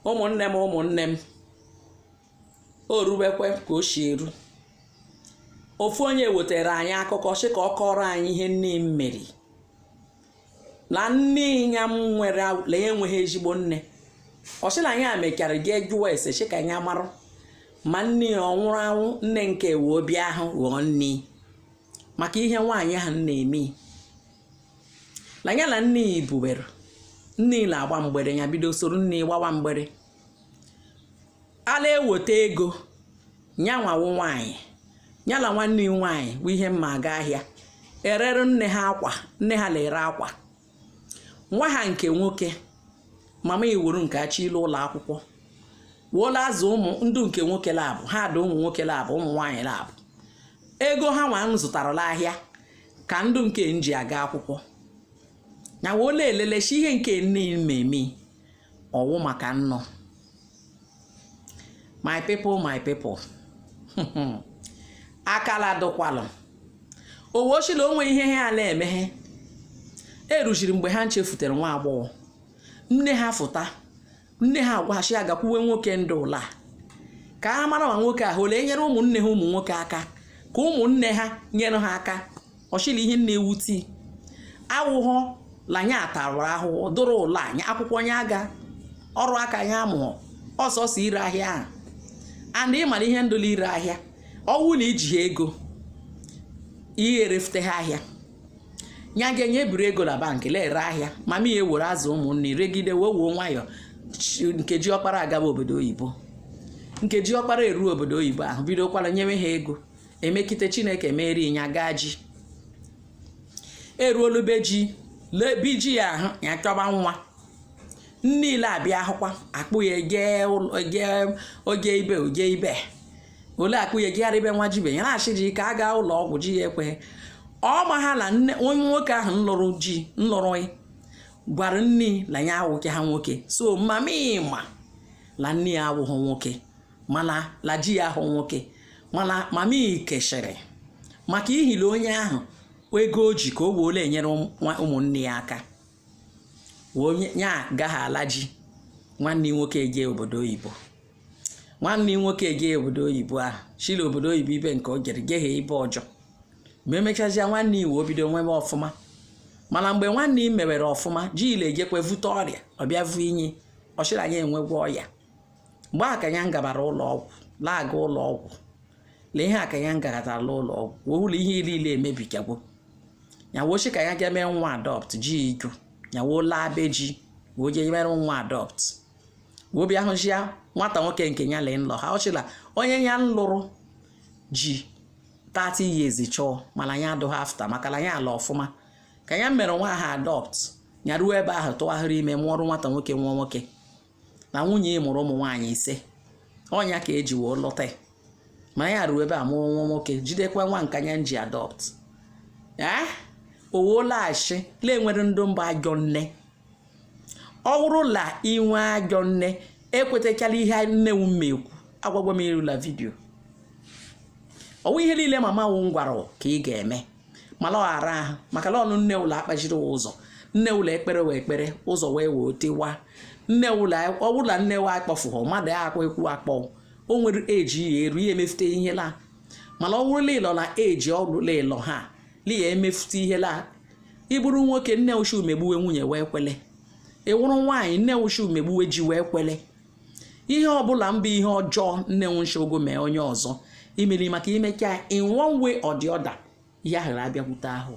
ụmụnne m o rubekwe ka o si eru. Ofu onye wetara anyị akụkọ sị ka ọ kọrọ anyị ihe nne m mere na nne ya m nwere la enweghị ezigbo nne. Ọ sị na ya mechara ga jụọ ese sị ka ya marụ ma nne ya ọ nwụrụ anwụ, nne nke wee obi ahụ ghọọ nne maka ihe nwaanyị ahụ na-eme. La ya na nne ya bubere nne la agba mgbere, ya bido soro nne gbawa mgbere. Ala eweta ego nyanwawo nwaanyị nyala nwanne nwaanyị bụ ihe mma aga ahịa erere nne ha akwa, nne ha lere akwa. Nwa ha nke nwoke mama iwuru nke achi ilu ụlọ akwụkwọ wola azụ ụmụ ndụ nke nwoke labụ ha dị ụmụ nwoke labụ ụmụ nwaanyị labụ. Ego ha nwa zụtara ahịa ka ndụ nke nji aga akwụkwọ na wole elelechi ihe nke nne mmemme ọwụ maka nnọ. My people akala dokwalụ owochila onwe ihe ha ala emeghe erujiri mgbe ha nchefutere nwa agbọghọ. Nne ha fụta, nne ha agwachi agakwuwe nwoke ndụ ụla ka ha mara ma nwoke ahụ ole nyere ụmụnne ha ụmụ nwoke aka ka ụmụnne ha nyere ha aka. Ọchịla ihe nne ewuti awụghọ lanya atara ahụhụ dụrụ ụlọ anya akwụkwọ nya aga ọrụ aka ya amụọ ọsọsọ ire ahịa ahụ. And ịmara ihe ndụla ire ahịa ọwụ na iji ego ihe refute ha ahịa nya ga-enye eburu ego na bankị lere ahịa mama ya ewere azụ ụmụnne regide wewuo nwayọ nkeji ọkpara agaba obodo oyibo, nkeji ọkpara eru obodo oyibo ahụ bido kwala nyewe ha ego emekite Chineke mere nya gaa ji eruolube ji lebiji ya ahụ ya chọba nwa niile abịa ahụkwa akpụ ya oge ibe ole akpụ ya gịgharịbe nwa jibe ya na-achị ji ka a gaa ụlọ ọgwụ ji ya ekweghị. Ọ ma ha na nne onye nwoke ahụ nlụrụ gwara nne la ya awụke ha nwoke so mama ịma la nne ya awụghị nwoke mana la ji ya ahụ nwoke mana mama ikeshiri maka ihile onye ahụ ego o ji ka o wole enyere ụmụnne ya aka onye ya gaghị ala ji nwanne nwoke ege obodo oyibo. Nwanne nwoke ege obodo oyibo ahụ shile obodo oyibo ibe nke o jere geghe ibe ọjọọ ma emechazia nwanne iwe obido nwebe ọfụma. Mana mgbe nwanne mewere ọfụma ji ile ejekwe vute ọrịa ọbịa vu inye ọchịrị anyị enwegwa ọya. Mgbe aka ya ngabara ụlọ ọgwụ laaga ụlọ ọgwụ lee ihe aka ya ngagatara ụlọ ọgwụ ụlọ ihe niile emebikagwo ya wochi ka ya ga mee nwa adopt ji iju ya wo laa be ji wo je mere nwa adopt wo bịa hụjia nwata nwoke nke ya lee nlọ ha ọchịla onye ya nlụrụ ji 30 years chọọ mana ya adụghị afta maka na ya ala ọfụma ka ya mere nwa ha adopt ya ruo ebe ahụ tụgharịrị ime mụọrụ nwata nwoke nwa nwoke na nwunye mụrụ ụmụ nwaanyị 5 ọnya ka eji woo lọta ma ya ruo ebe a mụọ nwa nwoke jidekwa nwa nkanya nji adopt owolaghachi le nwere ndụ mba ajọ nne. Ọ bụrụ la inwe ajọ nne ekwetechala ihe nne m mmekwu agwagwa m irula vidio ọwụ ihe niile mama wụ ngwara ka ị ga-eme mana ọ ghara ahụ maka na ọnụ nne ụlọ akpachiri ụzọ nne ụlọ ekpere wee ekpere ụzọ wee otewa nne ụlọ ọbụla nne wa akpọfụghọ mmadụ akwa ekwu akpọ o nwere eji ya eru ya emefute ihe la mana ọ bụrụ ịlọ na eji ọrụ ịlọ ha li ya emefute ihe la. Iburu nwoke nne ushi umegbuwe nwunye wee kwele, ewuru nwaanyị nne ushi umegbuwe ji wee kwele. Ihe ọbụla mbụ ihe ọjọọ nne nwushi ogo mee onye ọzọ imeri maka imecha in one way or the other ihe ahụ abịakwute ahụ.